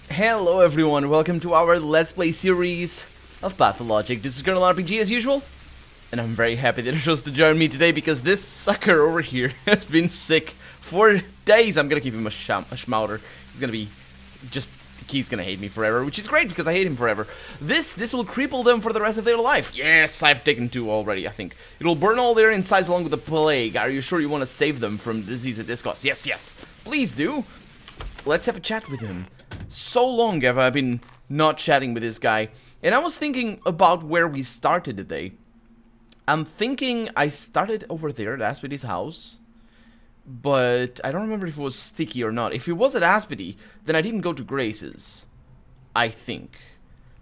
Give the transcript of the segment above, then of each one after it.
Hello everyone, welcome to our Let's Play series of Pathologic. This is Colonel RPG as usual, and I'm very happy that you chose to join me today because this sucker over here has been sick for days. I'm gonna give him a schmouter. He's gonna be just... he's gonna hate me forever, which is great because I hate him forever. This will cripple them for the rest of their life. Yes, I've taken 2 already, I think. It'll burn all their insides along with the plague. Are you sure you want to save them from disease at this cost? Yes, yes. Please do. Let's have a chat with him. So long have I been not chatting with this guy. And I was thinking about where we started today. I'm thinking I started over there at Aspidy's house. But I don't remember if it was Sticky or not. If it was at Aspity, then I didn't go to Grace's. I think.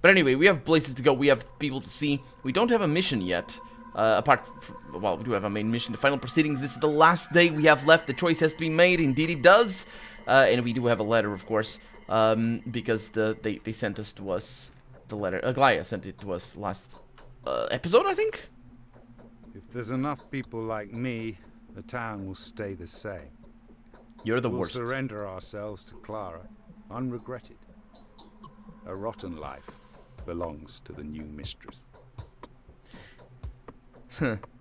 But anyway, we have places to go. We have people to see. We don't have a mission yet. Well, we do have a main mission. The final proceedings. This is the last day we have left. The choice has to be made. Indeed it does. And we do have a letter, of course. Because they sent us to us the letter. Aglaia sent it to us last episode, I think? If there's enough people like me, the town will stay the same. You're the We'll worst. surrender ourselves to Clara, unregretted. A rotten life belongs to the new mistress.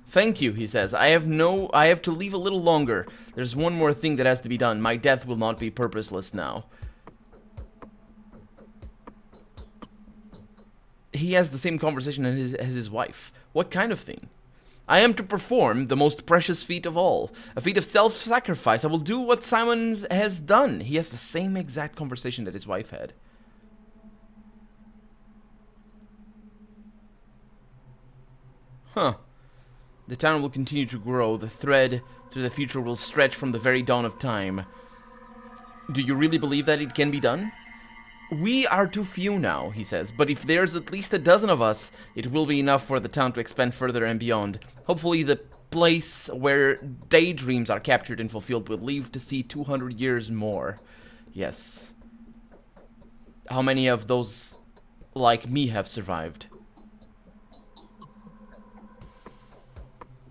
Thank you, he says. I have to leave a little longer. There's one more thing that has to be done. My death will not be purposeless now. He has the same conversation as his wife. What kind of thing? I am to perform the most precious feat of all. A feat of self-sacrifice. I will do what Simon has done. He has the same exact conversation that his wife had. Huh. The town will continue to grow. The thread to the future will stretch from the very dawn of time. Do you really believe that it can be done? We are too few now, he says, but if there's at least a dozen of us, it will be enough for the town to expand further and beyond. Hopefully the place where daydreams are captured and fulfilled will live to see 200 years more. Yes. How many of those like me have survived?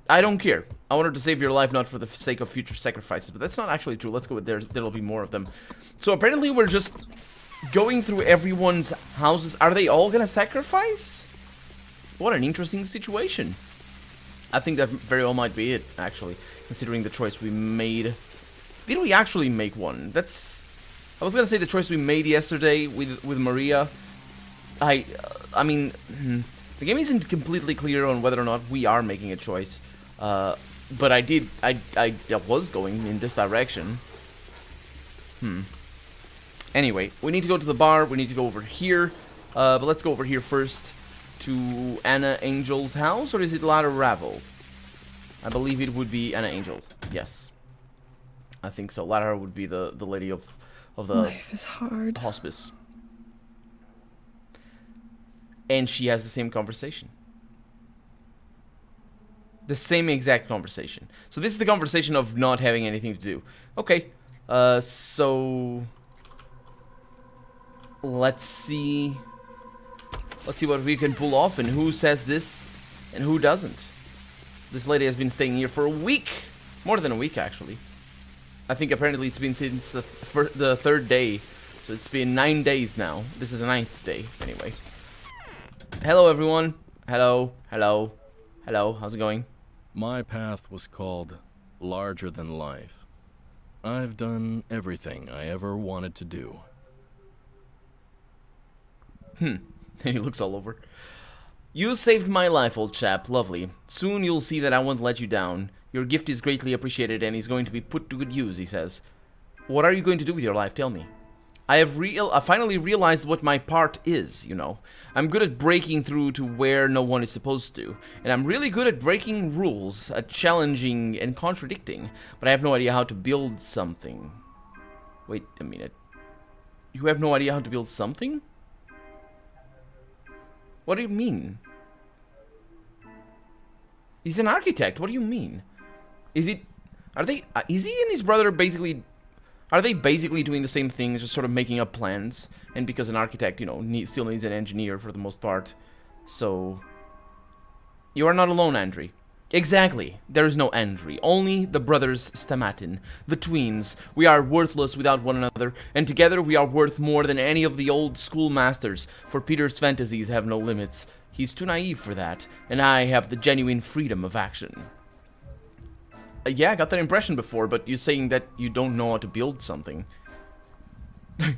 I don't care. I wanted to save your life not for the sake of future sacrifices, but that's not actually true. Let's go with there'll be more of them. So apparently we're just going through everyone's houses. Are they all gonna sacrifice? What an interesting situation. I think that very well might be it, actually, considering the choice we made. Did we actually make one? That's... I was gonna say the choice we made yesterday with Maria. I mean, the game isn't completely clear on whether or not we are making a choice. But I was going in this direction. Anyway, we need to go to the bar. We need to go over here. But let's go over here first to Anna Angel's house. Or is it Lara Ravel? I believe it would be Anna Angel. Yes. I think so. Lara would be the lady of the life is hard. Hospice. And she has the same conversation. The same exact conversation. So this is the conversation of not having anything to do. Okay. So... Let's see what we can pull off and who says this and who doesn't. This lady has been staying here for a week. More than a week, actually. I think apparently it's been since the 3rd day. So it's been 9 days now. This is the 9th day, anyway. Hello, everyone. Hello. Hello. Hello. How's it going? My path was called Larger Than Life. I've done everything I ever wanted to do. And he looks all over. You saved my life, old chap. Lovely. Soon you'll see that I won't let you down. Your gift is greatly appreciated and is going to be put to good use, he says. What are you going to do with your life? Tell me. I finally realized what my part is, you know. I'm good at breaking through to where no one is supposed to. And I'm really good at breaking rules, at challenging and contradicting. But I have no idea how to build something. Wait a minute. You have no idea how to build something? What do you mean? He's an architect. What do you mean? Is he and his brother basically... Are they basically doing the same thing, just sort of making up plans? And because an architect, you know, still needs an engineer for the most part. So... You are not alone, Andre. Exactly. There is no Andri, only the brothers Stamatin, the tweens. We are worthless without one another, and together we are worth more than any of the old schoolmasters, for Peter's fantasies have no limits. He's too naive for that, and I have the genuine freedom of action. Yeah, I got that impression before, but you're saying that you don't know how to build something.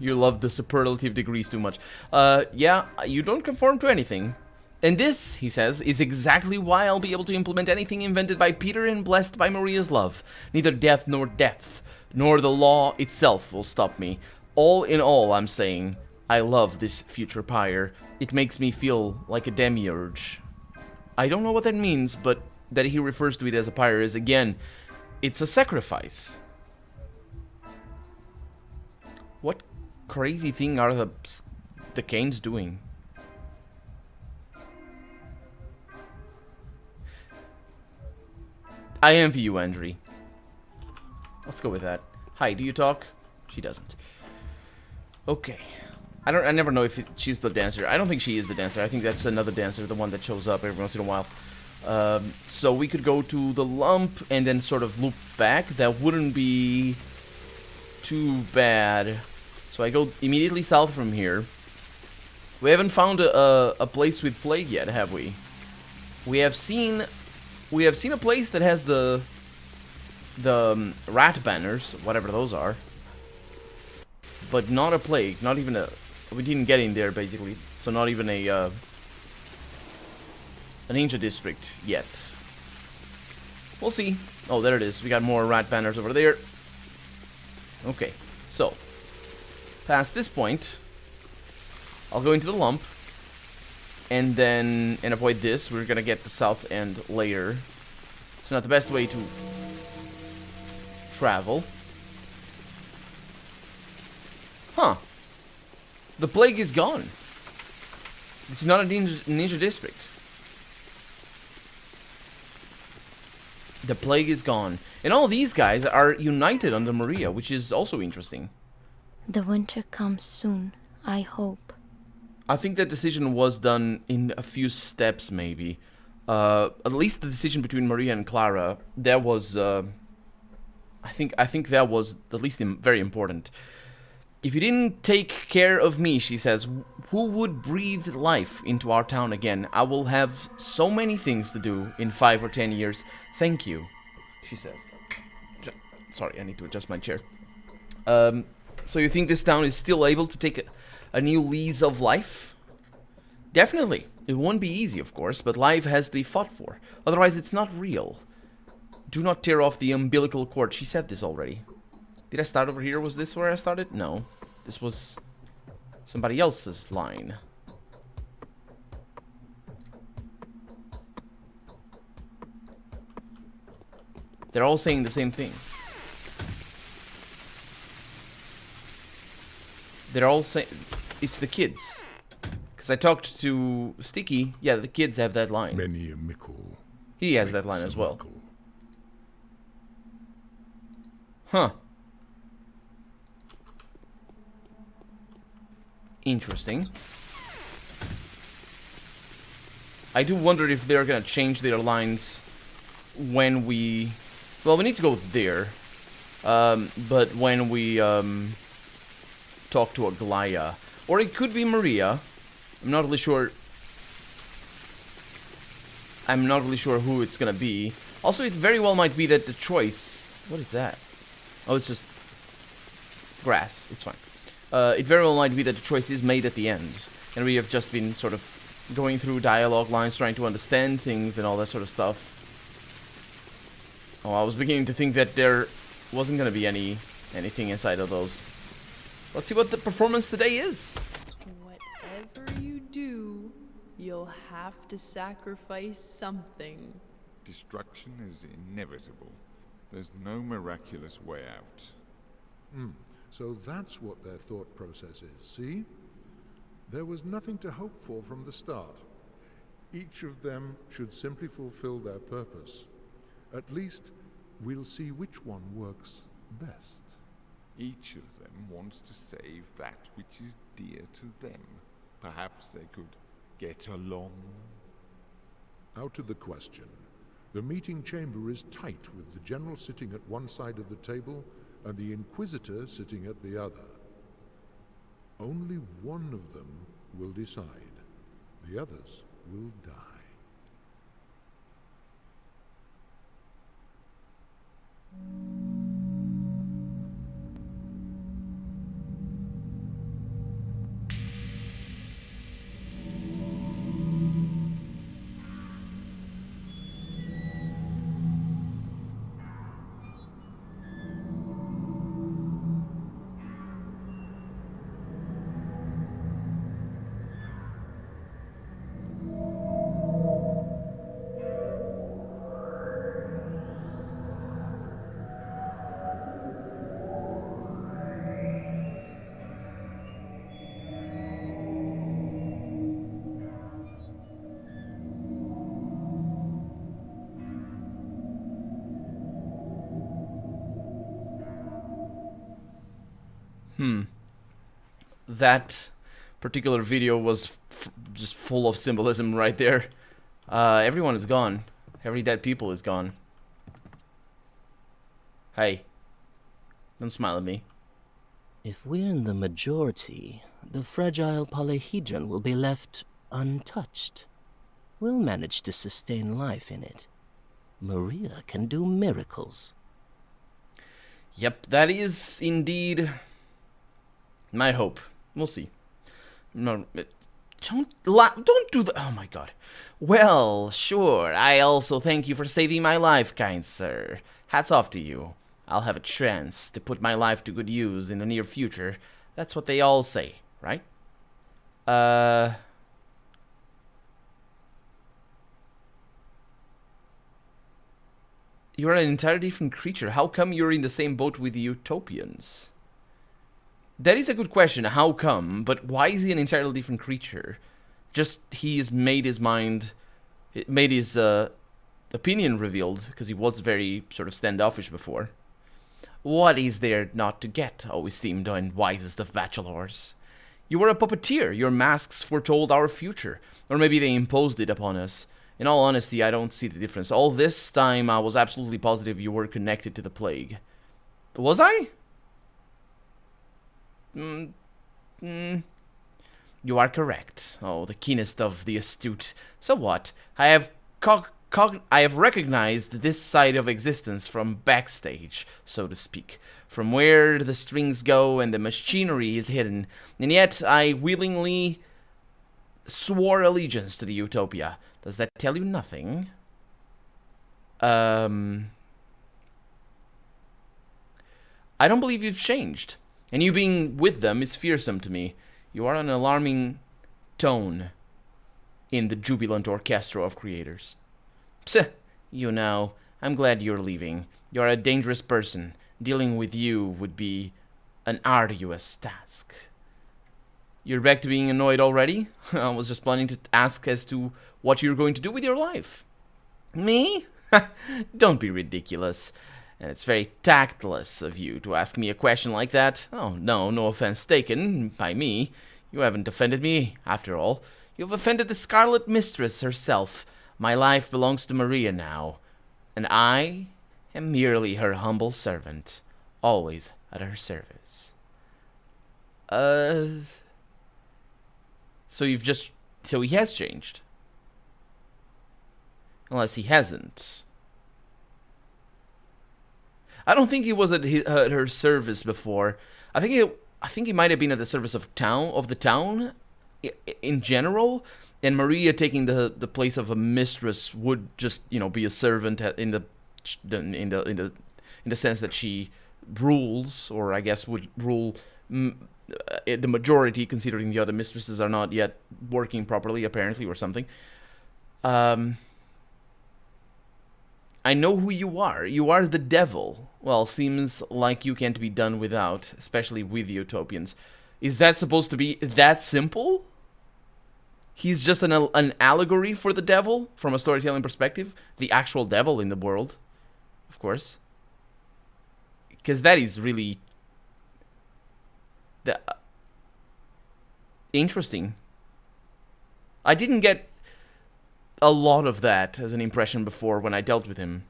You love the superlative degrees too much. Yeah, you don't conform to anything. And this, he says, is exactly why I'll be able to implement anything invented by Peter and blessed by Maria's love. Neither death nor depth, nor the law itself will stop me. All in all, I'm saying, I love this future pyre. It makes me feel like a demiurge. I don't know what that means, but that he refers to it as a pyre is, again, it's a sacrifice. What crazy thing are the Canes doing? I envy you, Andri. Let's go with that. Hi, do you talk? She doesn't. Okay. I never know if she's the dancer. I don't think she is the dancer. I think that's another dancer, the one that shows up every once in a while. So we could go to the lump and then sort of loop back. That wouldn't be too bad. So I go immediately south from here. We haven't found a place with plague yet, have we? We have seen a place that has the rat banners, whatever those are, but not a plague. Not even a. We didn't get in there basically, so not even a an ninja district yet. We'll see. Oh, there it is. We got more rat banners over there. Okay, so past this point, I'll go into the lump. And then, and avoid this, we're gonna get the south end later. It's not the best way to travel. Huh. The plague is gone. It's not a ninja district. The plague is gone. And all these guys are united under Maria, which is also interesting. The winter comes soon, I hope. I think that decision was done in a few steps, maybe. At least the decision between Maria and Clara, that was, I think that was at least very important. If you didn't take care of me, she says, who would breathe life into our town again? I will have so many things to do in 5 or 10 years. Thank you, she says. Sorry, I need to adjust my chair. So you think this town is still able to take a new lease of life? Definitely. It won't be easy, of course, but life has to be fought for. Otherwise, it's not real. Do not tear off the umbilical cord. She said this already. Did I start over here? Was this where I started? No. This was somebody else's line. They're all saying the same thing. They're all saying... It's the kids. Because I talked to Sticky. Yeah, the kids have that line. Many a mickle. He has that line as well. Huh. Interesting. I do wonder if they're gonna change their lines when we... Well, we need to go there. But when we talk to Aglaya. Or it could be Maria. I'm not really sure. I'm not really sure who it's gonna be. Also, it very well might be that the choice... What is that? Oh, it's just grass. It's fine. It very well might be that the choice is made at the end. And we have just been sort of going through dialogue lines, trying to understand things and all that sort of stuff. Oh, I was beginning to think that there wasn't going to be anything inside of those. Let's see what the performance today is. Whatever you do, you'll have to sacrifice something. Destruction is inevitable. There's no miraculous way out. So that's what their thought process is, see? There was nothing to hope for from the start. Each of them should simply fulfill their purpose. At least, we'll see which one works best. Each of them wants to save that which is dear to them. Perhaps they could get along. Now to the question. The meeting chamber is tight, with the general sitting at one side of the table and the Inquisitor sitting at the other. Only one of them will decide. The others will die. That particular video was just full of symbolism right there. Everyone is gone. Every dead people is gone. Hey, don't smile at me. If we're in the majority, the fragile polyhedron will be left untouched. We'll manage to sustain life in it. Maria can do miracles. Yep, that is indeed my hope. We'll see. No, don't do that. Oh my god. Well, sure. I also thank you for saving my life, kind sir. Hats off to you. I'll have a chance to put my life to good use in the near future. That's what they all say, right? You're an entirely different creature. How come you're in the same boat with the Utopians? That is a good question. How come? But why is he an entirely different creature? Just he's made his mind, made his opinion revealed, because he was very sort of standoffish before. What is there not to get, O esteemed and wisest of bachelors? You were a puppeteer. Your masks foretold our future. Or maybe they imposed it upon us. In all honesty, I don't see the difference. All this time, I was absolutely positive you were connected to the plague. Was I? You are correct. Oh, the keenest of the astute. So what? I have recognized this side of existence from backstage, so to speak, from where the strings go and the machinery is hidden, and yet I willingly swore allegiance to the Utopia. Does that tell you nothing? I don't believe you've changed, and you being with them is fearsome to me. You are an alarming tone in the jubilant orchestra of creators. Psst, you know, I'm glad you're leaving. You're a dangerous person. Dealing with you would be an arduous task. You're back to being annoyed already? I was just planning to ask as to what you're going to do with your life. Me? Don't be ridiculous. And it's very tactless of you to ask me a question like that. Oh, no offense taken by me. You haven't offended me, after all. You've offended the Scarlet Mistress herself. My life belongs to Maria now, and I am merely her humble servant, always at her service. So he has changed. Unless he hasn't. I don't think he was at her service before. I think he might have been at the service of the town in general, and Maria taking the place of a mistress would just, you know, be a servant in the sense that she rules, or I guess would rule the majority, considering the other mistresses are not yet working properly, apparently, or something. I know who you are. You are the devil. Well, seems like you can't be done without, especially with the Utopians. Is that supposed to be that simple? He's just an allegory for the devil, from a storytelling perspective? The actual devil in the world, of course. Because that is really interesting. I didn't get a lot of that as an impression before when I dealt with him.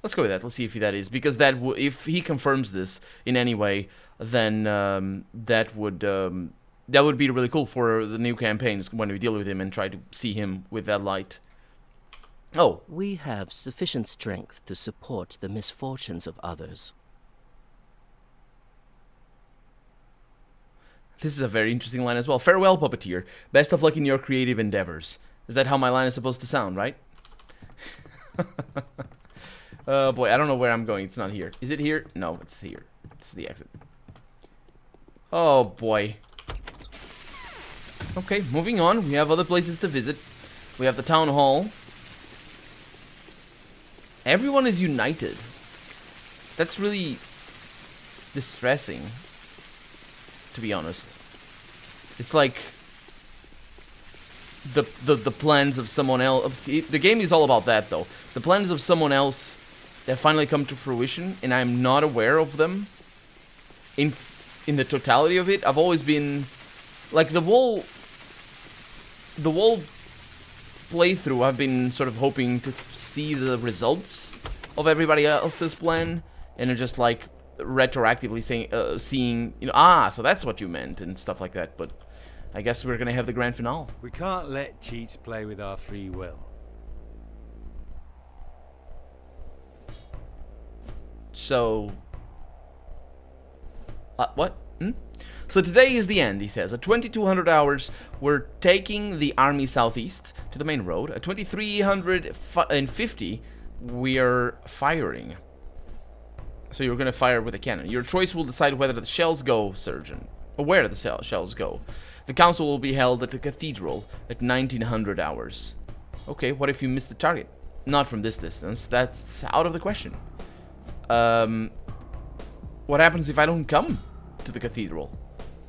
Let's go with that. Let's see if that is, because that if he confirms this in any way, then that would be really cool for the new campaigns when we deal with him and try to see him with that light. Oh, We have sufficient strength to support the misfortunes of others. this is a very interesting line as well. Farewell, puppeteer. Best of luck in your creative endeavors. Is that how my line is supposed to sound, right? Oh boy, I don't know where I'm going. It's not here. Is it here? No, it's here. It's the exit. Oh boy. Okay, moving on. We have other places to visit. We have the town hall. Everyone is united. That's really distressing, to be honest. It's like the plans of someone else. The game is all about that, though. The plans of someone else that finally come to fruition, and I'm not aware of them in the totality of it. I've always been like the whole playthrough. I've been sort of hoping to see the results of everybody else's plan, and they're just like retroactively saying, seeing, you know, so that's what you meant and stuff like that. But I guess we're gonna have the grand finale. We can't let cheats play with our free will. So, what? So today is the end, he says. At 2200 hours, we're taking the army southeast to the main road. At 2350, we are firing. So you're gonna fire with a cannon. Your choice will decide whether the shells go, Surgeon, or where the shells go. The council will be held at the cathedral at 1900 hours. Okay, what if you miss the target? Not from this distance. That's out of the question. What happens if I don't come to the cathedral?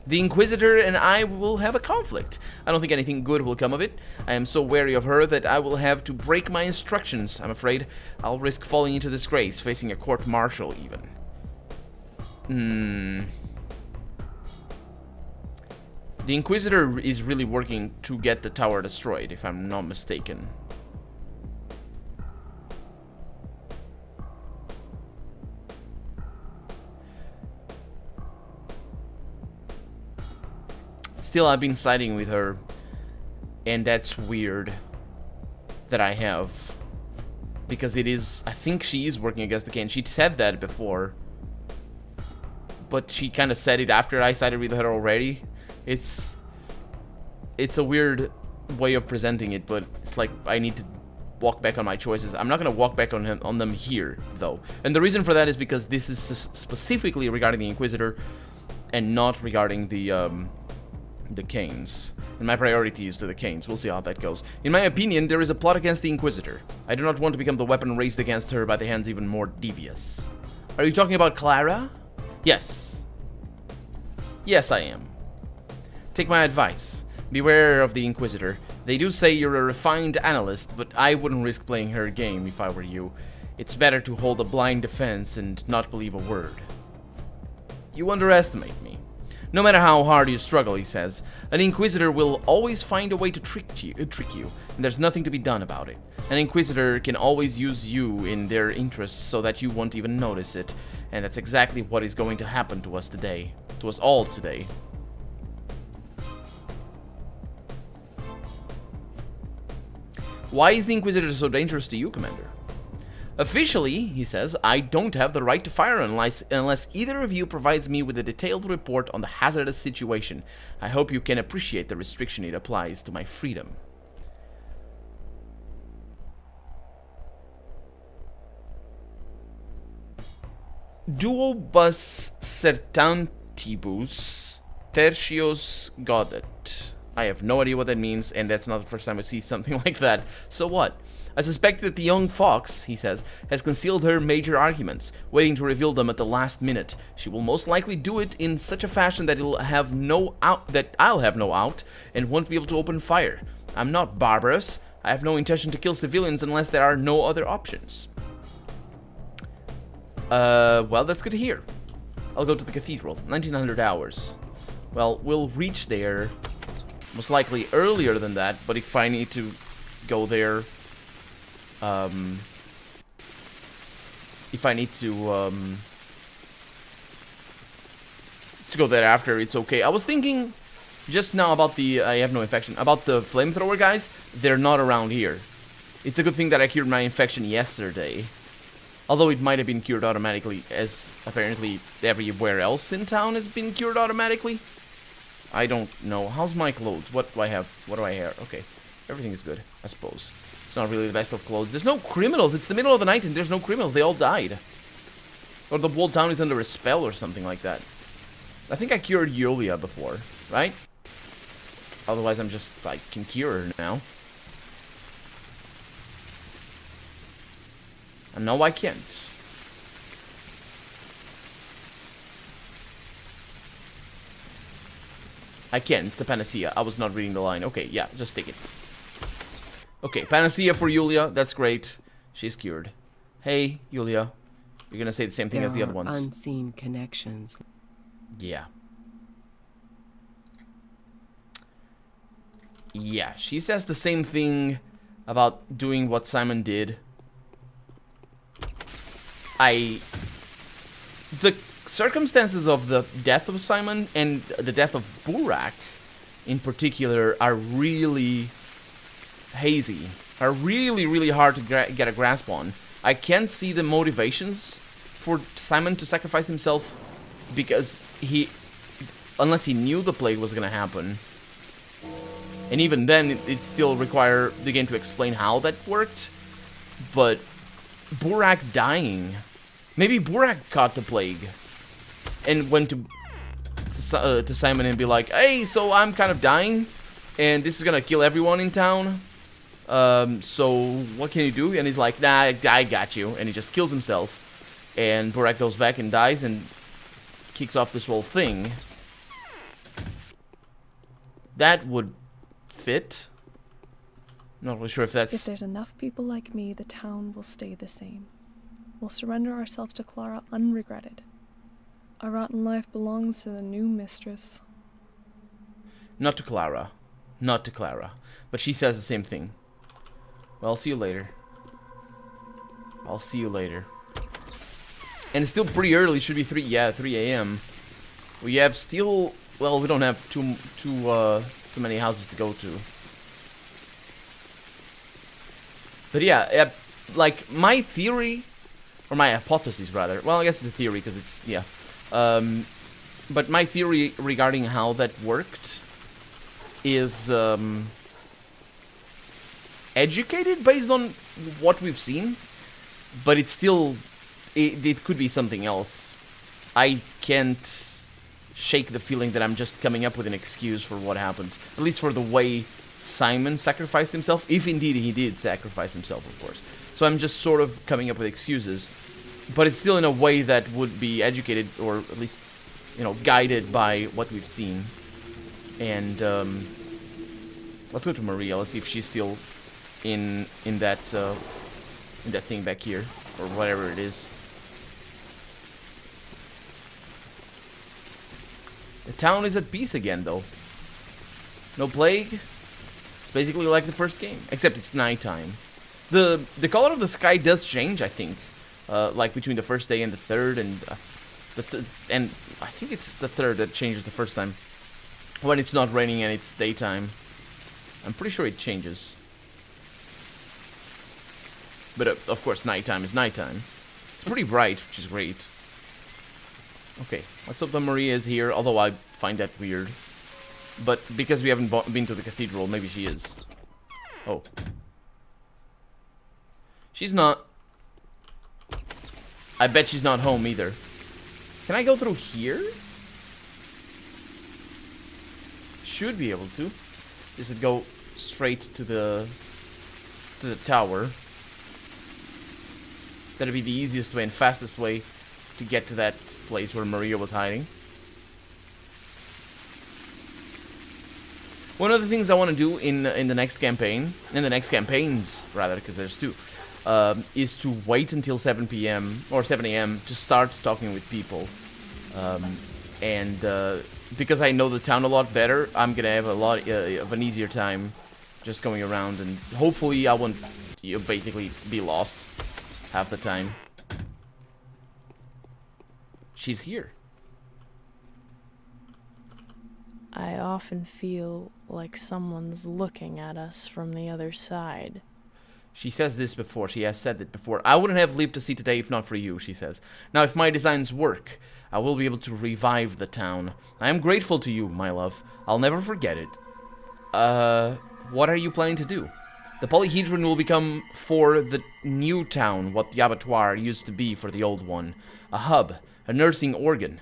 The Inquisitor and I will have a conflict. I don't think anything good will come of it. I am so wary of her that I will have to break my instructions. I'm afraid I'll risk falling into disgrace, facing a court-martial even. The Inquisitor is really working to get the tower destroyed, if I'm not mistaken. Still, I've been siding with her, and that's weird that I have, because it is, I think she is working against the king. She said that before, but she kind of said it after I sided with her already. It's a weird way of presenting it, but it's like I need to walk back on my choices. I'm not going to walk back on them here, though. And the reason for that is because this is specifically regarding the Inquisitor and not regarding the Canes. And my priority is to the Canes. We'll see how that goes. In my opinion, there is a plot against the Inquisitor. I do not want to become the weapon raised against her by the hands even more devious. Are you talking about Clara? Yes. Yes, I am. Take my advice. Beware of the Inquisitor. They do say you're a refined analyst, but I wouldn't risk playing her game if I were you. It's better to hold a blind defense and not believe a word. You underestimate me. No matter how hard you struggle, he says, an Inquisitor will always find a way to trick you, and there's nothing to be done about it. An Inquisitor can always use you in their interests so that you won't even notice it, and that's exactly what is going to happen to us today. To us all today. Why is the Inquisitor so dangerous to you, Commander? Officially, he says, I don't have the right to fire unless either of you provides me with a detailed report on the hazardous situation. I hope you can appreciate the restriction it applies to my freedom. Duobus certantibus tertius godet. I have no idea what that means, and that's not the first time I see something like that. So what? I suspect that the young fox, he says, has concealed her major arguments, waiting to reveal them at the last minute. She will most likely do it in such a fashion that I'll have no out, and won't be able to open fire. I'm not barbarous. I have no intention to kill civilians unless there are no other options. Well, that's good to hear. I'll go to the cathedral. 1900 hours. Well, we'll reach there most likely earlier than that, but if I need to go there, if I need to go there after, it's okay. I was thinking just now about the, I have no infection, about the flamethrower guys. They're not around here. It's a good thing that I cured my infection yesterday. Although it might have been cured automatically, as apparently everywhere else in town has been cured automatically. I don't know. How's my clothes? What do I have? What do I have? Okay. Everything is good, I suppose. It's not really the best of clothes. There's no criminals. It's the middle of the night and there's no criminals. They all died. Or the whole town is under a spell or something like that. I think I cured Yulia before, right? Otherwise I'm just, I can cure her now. And no, I can't. I can't. It's the panacea. I was not reading the line. Okay, yeah, just take it. Okay, panacea for Yulia. That's great. She's cured. Hey, Yulia. You're gonna say the same thing as the other ones. Unseen connections. Yeah. Yeah, she says the same thing about doing what Simon did. The circumstances of the death of Simon and the death of Burak in particular are really hazy, are really hard to get a grasp on. I can't see the motivations for Simon to sacrifice himself because unless he knew the plague was gonna happen. And even then, it still require the game to explain how that worked. But Burak dying, maybe Burak caught the plague and went to Simon and be like, hey, so I'm kind of dying and this is gonna kill everyone in town, so what can you do? And he's like, nah, I got you, and he just kills himself. And Burak goes back and dies and kicks off this whole thing. That would fit. Not really sure if that's... If there's enough people like me, the town will stay the same. We'll surrender ourselves to Clara unregretted. Our rotten life belongs to the new mistress. Not to Clara. Not to Clara. But she says the same thing. Well, I'll see you later. I'll see you later. And it's still pretty early. It should be 3 a.m. We have still... Well, we don't have too many houses to go to. But yeah, like, my theory, or my hypothesis, rather. Well, I guess it's a theory, because it's, yeah. But my theory regarding how that worked is educated based on what we've seen. But it's still, it could be something else. I can't shake the feeling that I'm just coming up with an excuse for what happened. At least for the way Simon sacrificed himself, if indeed he did sacrifice himself, of course. So I'm just sort of coming up with excuses, but it's still in a way that would be educated, or at least, you know, guided by what we've seen. And let's go to Maria. Let's see if she's still in that thing back here, or whatever it is. The town is at peace again, though. No plague. Basically like the first game, except it's nighttime. The color of the sky does change, I think, like between the first day and the third, and and I think it's the third that changes the first time when it's not raining and it's daytime. I'm pretty sure it changes, but of course nighttime is nighttime. It's pretty bright, which is great. Okay, let's hope that Maria is here, although I find that weird. But because we haven't been to the cathedral, maybe she is. Oh. She's not. I bet she's not home either. Can I go through here? Should be able to. Does it go straight to the tower? That'd be the easiest way and fastest way to get to that place where Maria was hiding. One of the things I want to do in the next campaign, in the next campaigns rather, because there's two, is to wait until 7 p.m. or 7 a.m. to start talking with people. and because I know the town a lot better, I'm gonna have a lot of an easier time just going around, and hopefully I won't basically be lost half the time. She's here. I often feel like someone's looking at us from the other side. She says this before. She has said it before. I wouldn't have lived to see today if not for you, she says. Now, if my designs work, I will be able to revive the town. I am grateful to you, my love. I'll never forget it. What are you planning to do? The polyhedron will become for the new town what the abattoir used to be for the old one. A hub, a nursing organ,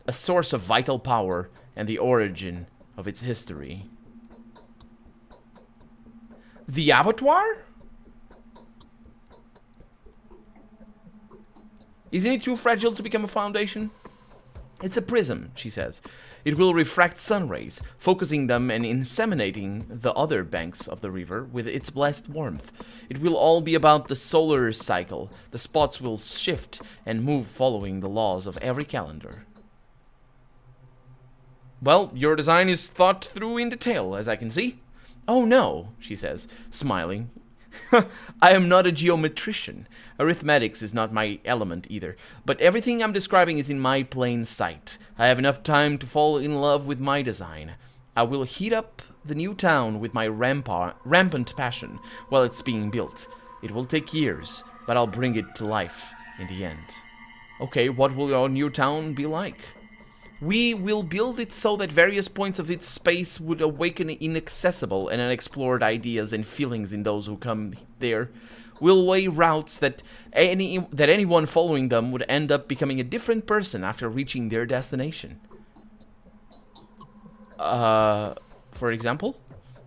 a source of vital power, and the origin of its history. The abattoir? Isn't it too fragile to become a foundation? It's a prism, she says. It will refract sun rays, focusing them and inseminating the other banks of the river with its blessed warmth. It will all be about the solar cycle. The spots will shift and move following the laws of every calendar. Well, your design is thought through in detail, as I can see. Oh no, she says, smiling. I am not a geometrician. Arithmetics is not my element either. But everything I'm describing is in my plain sight. I have enough time to fall in love with my design. I will heat up the new town with my rampant passion while it's being built. It will take years, but I'll bring it to life in the end. Okay, what will our new town be like? We will build it so that various points of its space would awaken inaccessible and unexplored ideas and feelings in those who come there. We'll lay routes that anyone following them would end up becoming a different person after reaching their destination. For example,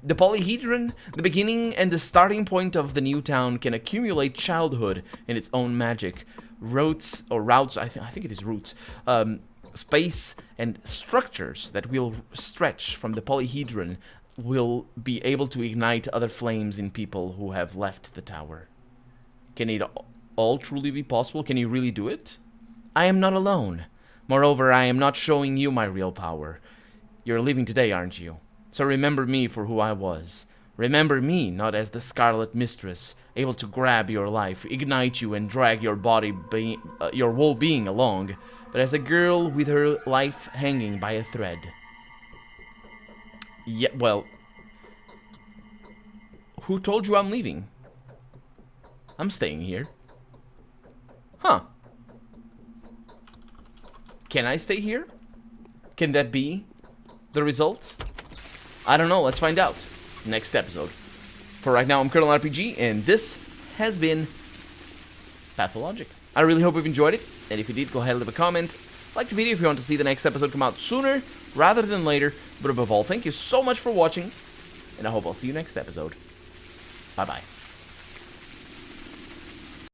the polyhedron, the beginning and the starting point of the new town, can accumulate childhood in its own magic. Routes, I think it is roots. Space and structures that will stretch from the polyhedron will be able to ignite other flames in people who have left the tower. Can it all truly be possible? Can you really do it? I am not alone. Moreover, I am not showing you my real power. You're leaving today, aren't you? So remember me for who I was. Remember me not as the Scarlet Mistress, able to grab your life, ignite you, and drag your body, your whole being along, but as a girl with her life hanging by a thread. Yeah, well, who told you I'm leaving? I'm staying here. Huh. Can I stay here? Can that be the result? I don't know, let's find out. Next episode. For right now, I'm Colonel RPG, and this has been Pathologic. I really hope you've enjoyed it, and if you did, go ahead and leave a comment. Like the video if you want to see the next episode come out sooner rather than later. But above all, thank you so much for watching, and I hope I'll see you next episode. Bye-bye.